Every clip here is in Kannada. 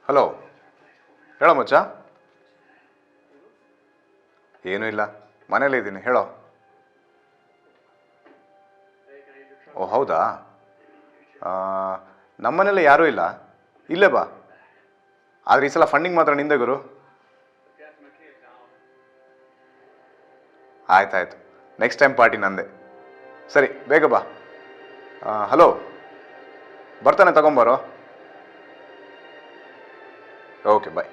ಹಲೋ, ಹೇಳೋ ಮಚ್ಚ. ಏನೂ ಇಲ್ಲ, ಮನೇಲೇ ಇದ್ದೀನಿ, ಹೇಳೋ. ಓ ಹೌದಾ, ನಮ್ಮನೇಲಿ ಯಾರೂ ಇಲ್ಲ, ಇಲ್ಲೇ ಬಾ. ಆದರೆ ಈ ಸಲ ಫಂಡಿಂಗ್ ಮಾತ್ರ ನಿಂದೆ ಗುರು. ಆಯ್ತಾಯ್ತು, ನೆಕ್ಸ್ಟ್ ಟೈಮ್ ಪಾರ್ಟಿ ನಂದೆ. ಸರಿ, ಬೇಗ ಬಾ. ಹಲೋ, ಬರ್ತಾನೆ, ತಗೊಂಬರೋ. ಓಕೆ, ಬಾಯ್.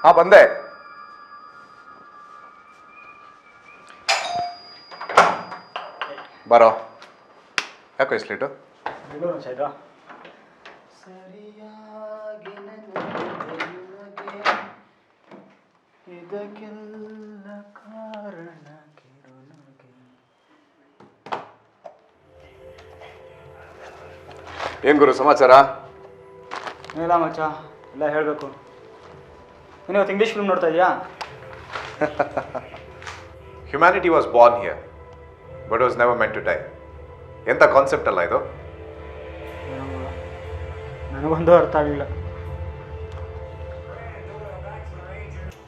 ಹಾಂ, ಬಂದೆ. ಬರೋ. ಯಾಕೋ ಇಸ್ಲೇಟು? ಇದಕ್ಕೆಲ್ಲ ಕಾರಣ ಏನು ಗುರು ಸಮಾಚಾರ? ಏನಿಲ್ಲ ಮಚ್ಚ, ಎಲ್ಲ ಹೇಳಬೇಕು. ನೀನು ಇವತ್ತು ಇಂಗ್ಲೀಷ್ ಫಿಲ್ಮ್ ನೋಡ್ತಾ ಇದೆಯಾ? Humanity was born here but was never meant to die. ಎಂಥ ಕಾನ್ಸೆಪ್ಟ್ ಅಲ್ಲ ಇದು? ನನಗೊಂದು ಅರ್ಥ ಆಗಲಿಲ್ಲ.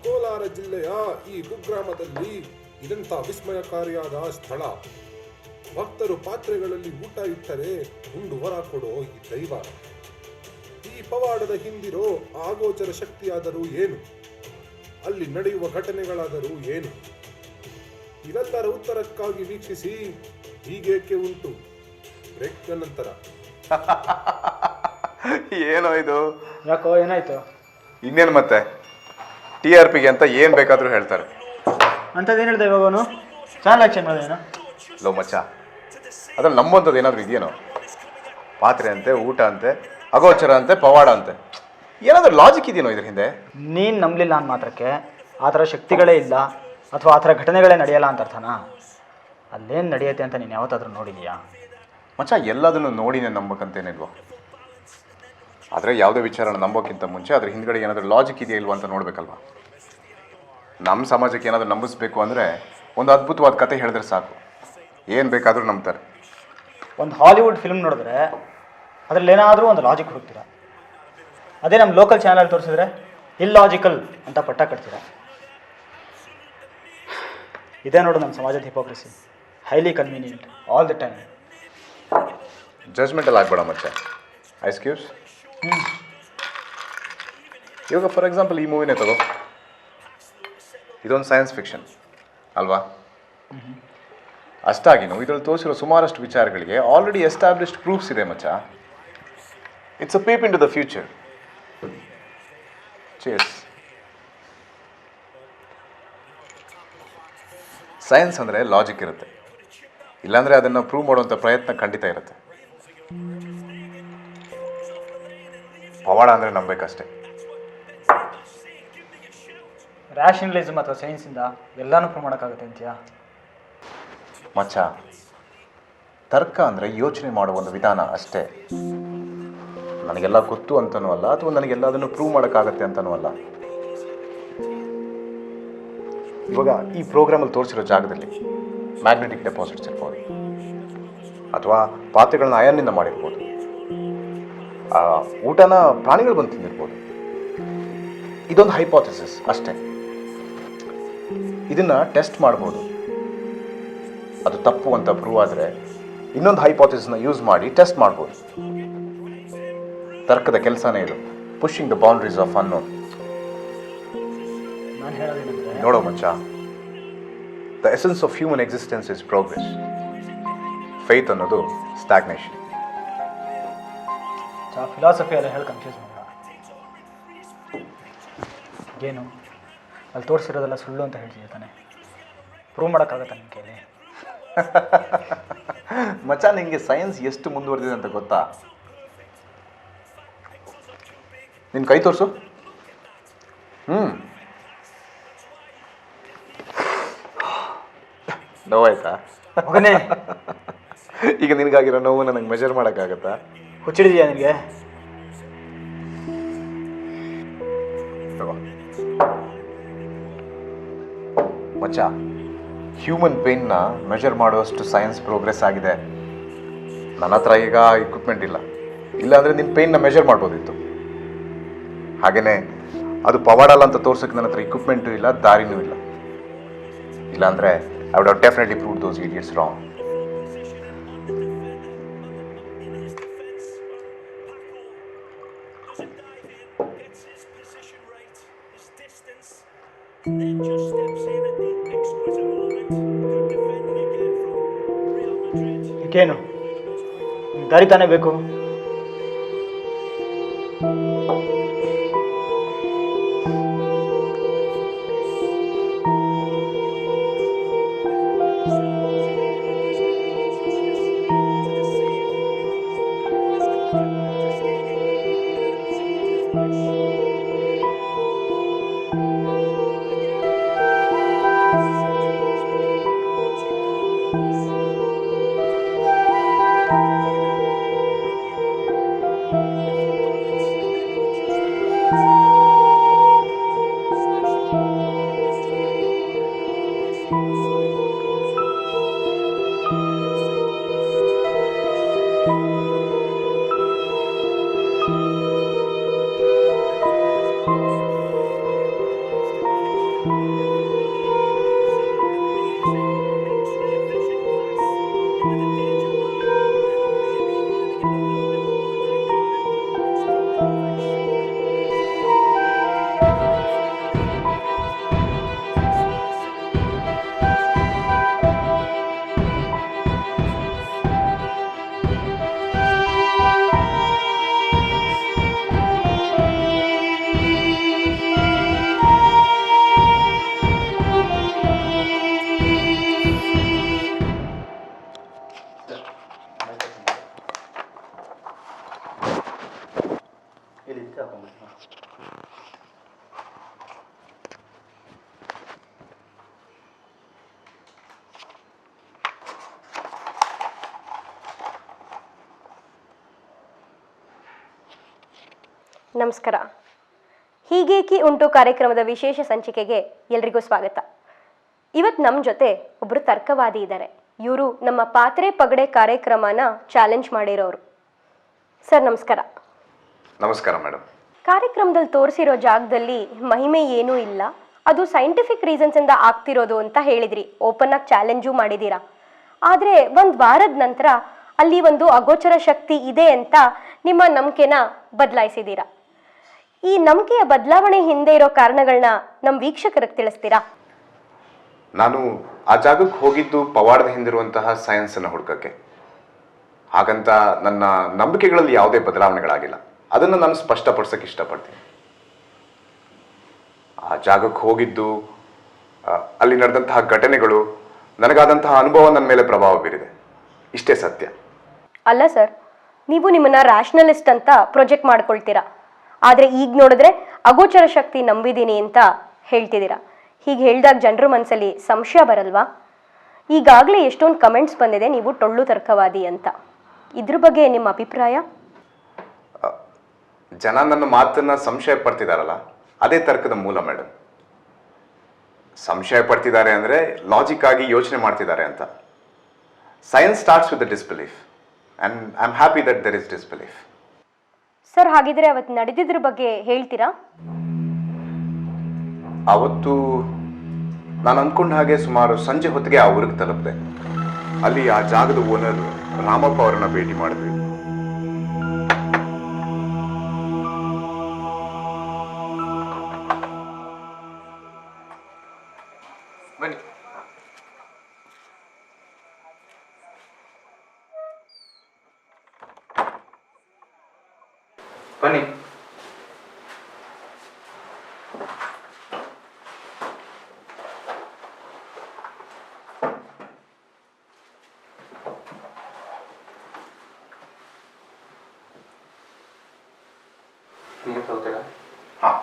ಕೋಲಾರ ಜಿಲ್ಲೆಯ ಈ ಕುಗ್ರಾಮದಲ್ಲಿ ಇದೆಂಥ ವಿಸ್ಮಯಕಾರಿಯಾದ ಸ್ಥಳ. ಭಕ್ತರು ಪಾತ್ರೆಗಳಲ್ಲಿ ಊಟ ಇಟ್ಟರೆ ಉಂಡು ಹೊರ ಕೊಡೋ ಈ ದೈವ. ಈ ಪವಾಡದ ಹಿಂದಿರೋ ಆಗೋಚರ ಶಕ್ತಿಯಾದರೂ ಏನು, ಅಲ್ಲಿ ನಡೆಯುವ ಘಟನೆಗಳಾದರೂ ಏನು, ಇವೆಲ್ಲರ ಉತ್ತರಕ್ಕಾಗಿ ವೀಕ್ಷಿಸಿ ಹೀಗೇಕೆ ಉಂಟು ಬ್ರೇಕ್ ನಂತರ. ಏನೋ ಇದು? ಯಾಕೋ, ಏನಾಯ್ತು? ಇನ್ನೇನು ಮತ್ತೆ, TRPಗೆ ಅಂತ ಏನು ಬೇಕಾದರೂ ಹೇಳ್ತಾರೆ. ಅಂಥದ್ದೇನು ಹೇಳ್ದೆ ಇವಾಗ ಅವನು? Channel action ಮಾಡೋದೇನೋ? ಲೋ ಮಚ್ಚ, ಅದ್ರಲ್ಲಿ ನಮ್ಮಂಥದ್ದು ಏನಾದರೂ ಇದೆಯೇನೋ? ಪಾತ್ರೆ ಅಂತೆ, ಊಟ ಅಂತೆ, ಅಗೋಚರ ಅಂತೆ, ಪವಾಡ ಅಂತೆ, ಏನಾದರೂ ಲಾಜಿಕ್ ಇದೆಯೇನೋ ಇದ್ರ ಹಿಂದೆ? ನೀನು ನಂಬಲಿಲ್ಲ ಅಂದ ಮಾತ್ರಕ್ಕೆ ಆ ಥರ ಶಕ್ತಿಗಳೇ ಇಲ್ಲ ಅಥವಾ ಆ ಥರ ಘಟನೆಗಳೇ ನಡೆಯಲ್ಲ ಅಂತ ಅರ್ಥನಾ? ಅಲ್ಲೇನು ನಡೆಯುತ್ತೆ ಅಂತ ನೀನು ಯಾವತ್ತಾದರೂ ನೋಡಿದೀಯಾ? ಮಚ್ಚ, ಎಲ್ಲದನ್ನು ನೋಡಿನೇ ನಂಬಕ್ಕಂತೇನಿಲ್ವೋ. ಆದರೆ ಯಾವುದೇ ವಿಚಾರನ ನಂಬೋಕ್ಕಿಂತ ಮುಂಚೆ ಅದ್ರ ಹಿಂದ್ಗಡೆ ಏನಾದರೂ ಲಾಜಿಕ್ ಇದೆಯಾ ಇಲ್ವಾ ಅಂತ ನೋಡಬೇಕಲ್ವ. ನಮ್ಮ ಸಮಾಜಕ್ಕೆ ಏನಾದರೂ ನಂಬಿಸ್ಬೇಕು ಅಂದರೆ ಒಂದು ಅದ್ಭುತವಾದ ಕತೆ ಹೇಳಿದ್ರೆ ಸಾಕು, ಏನು ಬೇಕಾದರೂ ನಂಬ್ತಾರೆ. ಒಂದು ಹಾಲಿವುಡ್ ಫಿಲ್ಮ್ ನೋಡಿದ್ರೆ ಅದರಲ್ಲಿ ಏನಾದರೂ ಒಂದು ಲಾಜಿಕ್ ಹುಡುಕ್ತೀರ. ಅದೇ ನಮ್ಮ ಲೋಕಲ್ ಚಾನಲ್ ತೋರಿಸಿದ್ರೆ ಇಲ್ಲಾಜಿಕಲ್ ಅಂತ ಪಟ್ಟ ಕಟ್ತೀರ. ಇದೇ ನೋಡು ನಮ್ಮ ಸಮಾಜದ hypocrisy. Highly convenient all the time. ಜಜ್ಮೆಂಟಲ್ಲಿ ಆಗ್ಬೇಡ ಮಚ್ಚ. Ice cubes. ಇವಾಗ ಫಾರ್ ಎಕ್ಸಾಂಪಲ್ ಈ ಮೂವಿನೇ ತಗೋ. ಇದೊಂದು ಸೈನ್ಸ್ ಫಿಕ್ಷನ್ ಅಲ್ವಾ? ಅಷ್ಟಾಗಿನೂ ಇದರಲ್ಲಿ ತೋರಿಸಿರೋ ಸುಮಾರಷ್ಟು ವಿಚಾರಗಳಿಗೆ ಆಲ್ರೆಡಿ ಎಸ್ಟಾಬ್ಲಿಷ್ಡ್ ಪ್ರೂಫ್ಸ್ ಇದೆ ಮಚ್ಚ. It's a peep into the future. Cheers. Science ಅಂದರೆ ಲಾಜಿಕ್ ಇರುತ್ತೆ, ಇಲ್ಲಾಂದರೆ ಅದನ್ನು ಪ್ರೂವ್ ಮಾಡುವಂಥ ಪ್ರಯತ್ನ ಖಂಡಿತ ಇರುತ್ತೆ. ಪವಾಡ ಅಂದರೆ ನಂಬೇಕಷ್ಟೆ. ರ್ಯಾಷನಲಿಸಮ್ ಅಥವಾ ಸೈನ್ಸಿಂದ ಎಲ್ಲನೂ ಪ್ರೂವ್ ಮಾಡೋಕ್ಕಾಗುತ್ತೆ ಅಂತೀಯಾ? ಮಚ್ಚ, ತರ್ಕ ಅಂದರೆ ಯೋಚನೆ ಮಾಡುವ ಒಂದು ವಿಧಾನ ಅಷ್ಟೇ. ನನಗೆಲ್ಲ ಗೊತ್ತು ಅಂತನೂ ಅಲ್ಲ, ಅಥವಾ ನನಗೆಲ್ಲ ಅದನ್ನು ಪ್ರೂವ್ ಮಾಡೋಕ್ಕಾಗತ್ತೆ ಅಂತನೂ ಅಲ್ಲ. ಇವಾಗ ಈ ಪ್ರೋಗ್ರಾಮಲ್ಲಿ ತೋರಿಸಿರೋ ಜಾಗದಲ್ಲಿ ಮ್ಯಾಗ್ನೆಟಿಕ್ ಡೆಪಾಸಿಟ್ಸ್ ಇರ್ಬೋದು, ಅಥವಾ ಪಾತ್ರೆಗಳನ್ನ ಅಯನ್ನಿಂದ ಮಾಡಿರ್ಬೋದು, ಊಟನ ಪ್ರಾಣಿಗಳು ಬಂದು ತಿಂದಿರ್ಬೋದು. ಇದೊಂದು ಹೈಪೋಥೆಸಿಸ್ ಅಷ್ಟೇ. ಇದನ್ನು ಟೆಸ್ಟ್ ಮಾಡ್ಬೋದು. ಅದು ತಪ್ಪು ಅಂತ ಪ್ರೂವ್ ಆದರೆ ಇನ್ನೊಂದು ಹೈಪೋಥೆಸಿಸ್ನ ಯೂಸ್ ಮಾಡಿ ಟೆಸ್ಟ್ ಮಾಡ್ಬೋದು. ತರ್ಕದ ಕೆಲಸನೇ ಇದು, pushing the boundaries of unknown. ನೋಡೋ ಮಚ್ಚ, the essence of human existence is progress. Faith ಅನ್ನೋದು ಸ್ಟಾಗ್ನೇಷನ್. ಫಿಲಾಸಫಿ ಎಲ್ಲ ಹೇಳಿ ಕನ್ಫ್ಯೂಸ್ ಮಾಡೋಣ. ಏನು ಅಲ್ಲಿ ತೋರಿಸಿರೋದೆಲ್ಲ ಸುಳ್ಳು ಅಂತ ಹೇಳ್ತಿದ್ದೆ ತಾನೆ? ಪ್ರೂವ್ ಮಾಡೋಕ್ಕಾಗತ್ತಾ ನಿಮ್ಮ ಕೈಲಿ? ಮಚ್ಚ, ನಿಮಗೆ ಸೈನ್ಸ್ ಎಷ್ಟು ಮುಂದುವರೆದಿದೆ ಅಂತ ಗೊತ್ತಾ? ನಿನ್ನ ಕೈ ತೋರಿಸು. ಹ್ಞೂ ನೋವಾಯ್ತಾ? ಮಗನೇ, ಈಗ ನಿನಗಾಗಿರೋ ನೋವು ನನಗೆ ಮೆಜರ್ ಮಾಡೋಕ್ಕಾಗತ್ತಾ? ಹುಚ್ಚಿಡಿದೆಯಾ ನಿನಗೆ? ತಗೋ ಮಚ್ಚ, ಹ್ಯೂಮನ್ ಪೇನ್ನ ಮೆಷರ್ ಮಾಡುವಷ್ಟು ಸೈನ್ಸ್ ಪ್ರೋಗ್ರೆಸ್ ಆಗಿದೆ. ನನ್ನ ಹತ್ರ ಈಗ ಇಕ್ವಿಪ್ಮೆಂಟ್ ಇಲ್ಲ, ಇಲ್ಲಾಂದರೆ ನಿನ್ನ ಪೇನ್ನ ಮೆಷರ್ ಮಾಡ್ಬೋದಿತ್ತು. ಹಾಗೆಯೇ ಅದು ಪವಾಡಲ್ಲ ಅಂತ ತೋರ್ಸೋಕ್ಕೆ ನನ್ನ ಹತ್ರ ಇಕ್ವಿಪ್ಮೆಂಟು ಇಲ್ಲ, ದಾರಿನೂ ಇಲ್ಲ. ಇಲ್ಲಾಂದರೆ I would have definitely prove those idiots wrong. Then just steps in at the exquisite moment, good defending again from Real Madrid. ಏಕೇನು ನಿಮ್ಗೆ ದಾರಿ ತಾನೇ ಬೇಕು? ನಮಸ್ಕಾರ. ಹೀಗೇಕಿ ಉಂಟು ಕಾರ್ಯಕ್ರಮದ ವಿಶೇಷ ಸಂಚಿಕೆಗೆ ಎಲ್ರಿಗೂ ಸ್ವಾಗತ. ಇವತ್ತು ನಮ್ಮ ಜೊತೆ ಒಬ್ಬರು ತರ್ಕವಾದಿ ಇದ್ದಾರೆ. ಇವರು ನಮ್ಮ ಪಾತ್ರೆ ಪಗಡೆ ಕಾರ್ಯಕ್ರಮನ ಚಾಲೆಂಜ್ ಮಾಡಿರೋರು. ಸರ್ ನಮಸ್ಕಾರ. ನಮಸ್ಕಾರ ಮೇಡಮ್. ಕಾರ್ಯಕ್ರಮದಲ್ಲಿ ತೋರಿಸಿರೋ ಜಾಗದಲ್ಲಿ ಮಹಿಮೆ ಏನೂ ಇಲ್ಲ, ಅದು ಸೈಂಟಿಫಿಕ್ ರೀಸನ್ಸಿಂದ ಆಗ್ತಿರೋದು ಅಂತ ಹೇಳಿದ್ರಿ. ಓಪನ್ ಆಗಿ ಚಾಲೆಂಜು ಮಾಡಿದ್ದೀರಾ. ಆದರೆ ಒಂದು ವಾರದ ನಂತರ ಅಲ್ಲಿ ಒಂದು ಅಗೋಚರ ಶಕ್ತಿ ಇದೆ ಅಂತ ನಿಮ್ಮ ನಂಬಿಕೆನ ಬದಲಾಯಿಸಿದ್ದೀರಾ. ಈ ನಂಬಿಕೆಯ ಬದಲಾವಣೆ ಹಿಂದೆ ಇರೋ ಕಾರಣಗಳನ್ನ ನಮ್ಮ ವೀಕ್ಷಕರಿಗೆ ತಿಳಿಸ್ತೀರಾ? ನಾನು ಆ ಜಾಗಕ್ಕೆ ಹೋಗಿದ್ದು ಪವಾಡದ ಹಿಂದಿರುವಂತಹ ಸೈನ್ಸನ್ನು ಹುಡುಕಕ್ಕೆ. ಹಾಗಂತ ನನ್ನ ನಂಬಿಕೆಗಳಲ್ಲಿ ಯಾವುದೇ ಬದಲಾವಣೆಗಳಾಗಿಲ್ಲ. ಅದನ್ನು ನಾನು ಸ್ಪಷ್ಟಪಡಿಸೋಕ್ಕೆ ಇಷ್ಟಪಡ್ತೀನಿ. ಆ ಜಾಗಕ್ಕೆ ಹೋಗಿದ್ದು, ಅಲ್ಲಿ ನಡೆದಂತಹ ಘಟನೆಗಳು, ನನಗಾದಂತಹ ಅನುಭವ ನನ್ನ ಮೇಲೆ ಪ್ರಭಾವ ಬೀರಿದೆ. ಇಷ್ಟೇ ಸತ್ಯ. ಅಲ್ಲ ಸರ್, ನೀವು ನಿಮ್ಮನ್ನ ರ್ಯಾಷನಲಿಸ್ಟ್ ಅಂತ ಪ್ರೊಜೆಕ್ಟ್ ಮಾಡ್ಕೊಳ್ತೀರಾ. ಆದರೆ ಈಗ ನೋಡಿದ್ರೆ ಅಗೋಚರ ಶಕ್ತಿ ನಂಬಿದ್ದೀನಿ ಅಂತ ಹೇಳ್ತಿದ್ದೀರಾ. ಹೀಗೆ ಹೇಳಿದಾಗ ಜನರ ಮನಸ್ಸಲ್ಲಿ ಸಂಶಯ ಬರಲ್ವಾ? ಈಗಾಗಲೇ ಎಷ್ಟೊಂದು ಕಮೆಂಟ್ಸ್ ಬಂದಿದೆ ನೀವು ಟೊಳ್ಳು ತರ್ಕವಾದಿ ಅಂತ. ಇದ್ರ ಬಗ್ಗೆ ನಿಮ್ಮ ಅಭಿಪ್ರಾಯ? ಜನ ನನ್ನ ಮಾತನ್ನ ಸಂಶಯ ಪಡ್ತಿದಾರಲ್ಲ, ಅದೇ ತರ್ಕದ ಮೂಲ ಮೇಡಮ್. ಸಂಶಯ ಪಡ್ತಿದ್ದಾರೆ ಅಂದರೆ ಲಾಜಿಕ್ ಆಗಿ ಯೋಚನೆ ಮಾಡ್ತಿದ್ದಾರೆ ಅಂತ. Science starts with the disbelief and I am happy that there is disbelief. Sir ಹಾಗಿದ್ರೆ ಅವತ್ತು ನಡೆದಿದ್ರ ಬಗ್ಗೆ ಹೇಳ್ತೀರಾ? ಅವತ್ತು ನಾನು ಅಂದ್ಕೊಂಡ ಹಾಗೆ ಸುಮಾರು ಸಂಜೆ ಹೊತ್ತಿಗೆ ಆ ಊರಿಗೆ ತಲುಪಿದೆ. ಅಲ್ಲಿ ಆ ಜಾಗದ ಓನರ್ ರಾಮಪ್ಪ ಅವರನ್ನ ಭೇಟಿ ಮಾಡಿದ್ವಿ. ಬನ್ನಿ. ಬನ್ನಿ. ಹಾಂ.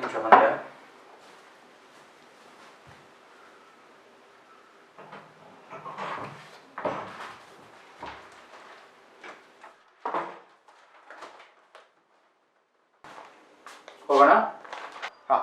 ನಿಮಿಷ ಬಂದೆ. ಹೋಗೋಣ. ಹಾಂ.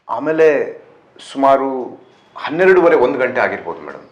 ಆಮೇಲೆ ಸುಮಾರು 12:30 1 ಗಂಟೆ ಆಗಿರ್ಬೋದು ಮೇಡಮ್.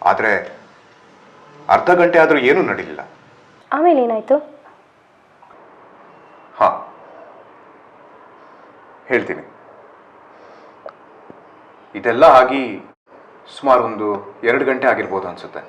ಆದರೆ ಅರ್ಧ ಗಂಟೆ ಆದರೂ ಏನೂ ನಡೀಲಿಲ್ಲ. ಆಮೇಲೆ ಏನಾಯ್ತು? ಹಾಂ, ಹೇಳ್ತೀನಿ. ಇದೆಲ್ಲ ಆಗಿ ಸುಮಾರು ಒಂದು 2 ಗಂಟೆ ಆಗಿರ್ಬೋದು ಅನ್ಸುತ್ತೆ.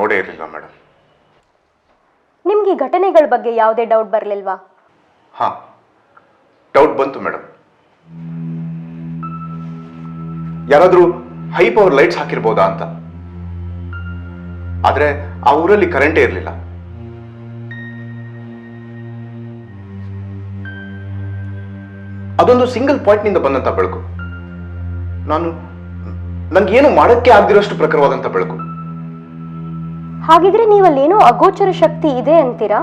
ನೋಡೇ ಇರಲಿಲ್ಲ ಮೇಡಮ್. ನಿಮ್ಗೆ ಈ ಘಟನೆಗಳ ಬಗ್ಗೆ ಯಾವುದೇ ಡೌಟ್ ಬರಲಿಲ್ವಾ? ಹಾಂ, ಡೌಟ್ ಬಂತು ಮೇಡಮ್. ಯಾರಾದರೂ ಹೈ ಪವರ್ ಲೈಟ್ಸ್ ಹಾಕಿರ್ಬೋದಾ ಅಂತ. ಆದರೆ ಆ ಊರಲ್ಲಿ ಕರೆಂಟೇ ಇರಲಿಲ್ಲ. ಅದೊಂದು ಸಿಂಗಲ್ ಪಾಯಿಂಟ್ನಿಂದ ಬಂದಂಥ ಬೆಳಕು. ನನಗೇನು ಮಾಡೋಕ್ಕೆ ಆಗದಿರೋಷ್ಟು ಪ್ರಖರವಾದಂಥ ಬೆಳಕು. ಹಾಗಿದ್ರೆ ನೀವಲ್ಲೇನೋ ಅಗೋಚರ ಶಕ್ತಿ ಇದೆ ಅಂತೀರಾ,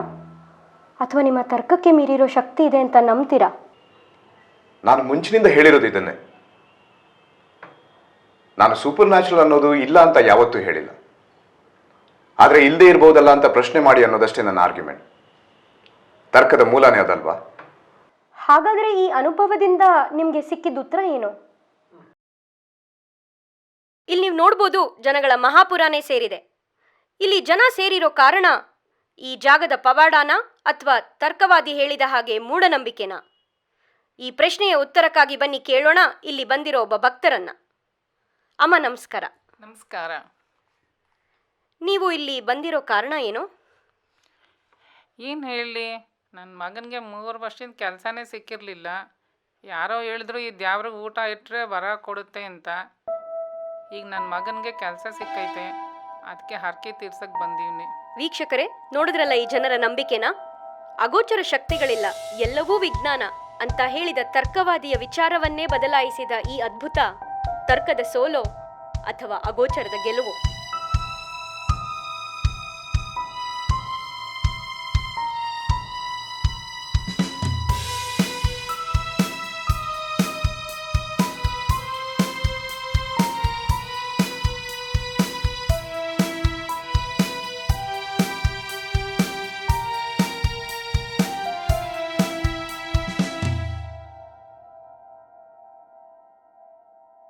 ಅಥವಾ ನಿಮ್ಮ ತರ್ಕಕ್ಕೆ ಮೀರಿರೋ ಶಕ್ತಿ ಇದೆ ಅಂತ ನಂಬ್ತೀರಾ? ನಾನು ಮುಂಚಿನಿಂದ ಹೇಳಿರೋದು ಇದನ್ನೇ. ನಾನು ಸೂಪರ್ ನ್ಯಾಚುರಲ್ ಅನ್ನೋದು ಇಲ್ಲ ಅಂತ ಯಾವತ್ತೂ ಹೇಳಿಲ್ಲ. ಆದರೆ ಇಲ್ಲದೆ ಇರ್ಬೋದಲ್ಲ ಅಂತ ಪ್ರಶ್ನೆ ಮಾಡಿ ಅನ್ನೋದಷ್ಟೇ ನನ್ನ ಆರ್ಗ್ಯುಮೆಂಟ್. ತರ್ಕದ ಮೂಲನೇ ಅದಲ್ವಾ? ಹಾಗಾದ್ರೆ ಈ ಅನುಭವದಿಂದ ನಿಮ್ಗೆ ಸಿಕ್ಕಿದ ಉತ್ತರ ಏನು? ಇಲ್ಲಿ ನೀವು ನೋಡ್ಬೋದು, ಜನಗಳ ಮಹಾಪುರಾನೇ ಸೇರಿದೆ. ಇಲ್ಲಿ ಜನ ಸೇರಿರೋ ಕಾರಣ ಈ ಜಾಗದ ಪವಾಡಾನ ಅಥವಾ ತರ್ಕವಾದಿ ಹೇಳಿದ ಹಾಗೆ ಮೂಢನಂಬಿಕೆನಾ? ಈ ಪ್ರಶ್ನೆಯ ಉತ್ತರಕ್ಕಾಗಿ ಬನ್ನಿ ಕೇಳೋಣ ಇಲ್ಲಿ ಬಂದಿರೋ ಒಬ್ಬ ಭಕ್ತರನ್ನ. ಅಮ್ಮ ನಮಸ್ಕಾರ. ನಮಸ್ಕಾರ. ನೀವು ಇಲ್ಲಿ ಬಂದಿರೋ ಕಾರಣ ಏನು? ಏನು ಹೇಳಲಿ, ನನ್ನ ಮಗನಿಗೆ 3 ವರ್ಷದಿಂದ ಕೆಲಸನೇ ಸಿಕ್ಕಿರಲಿಲ್ಲ. ಯಾರೋ ಹೇಳಿದ್ರು ಈ ದ್ಯಾವ್ರಿಗೆ ಊಟ ಇಟ್ಟರೆ ವರ ಕೊಡುತ್ತೆ ಅಂತ. ಈಗ ನನ್ನ ಮಗನಿಗೆ ಕೆಲಸ ಸಿಕ್ಕೈತೆ, ಅದಕ್ಕೆ ಹರಕೆ ತೀರ್ಸಕ್ಕೆ ಬಂದೀನಿ. ವೀಕ್ಷಕರೇ, ನೋಡಿದ್ರಲ್ಲ ಈ ಜನರ ನಂಬಿಕೆನ? ಅಗೋಚರ ಶಕ್ತಿಗಳಿಲ್ಲ, ಎಲ್ಲವೂ ವಿಜ್ಞಾನ ಅಂತ ಹೇಳಿದ ತರ್ಕವಾದಿಯ ವಿಚಾರವನ್ನೇ ಬದಲಾಯಿಸಿದ ಈ ಅದ್ಭುತ ತರ್ಕದ ಸೋಲೋ ಅಥವಾ ಅಗೋಚರದ ಗೆಲುವು?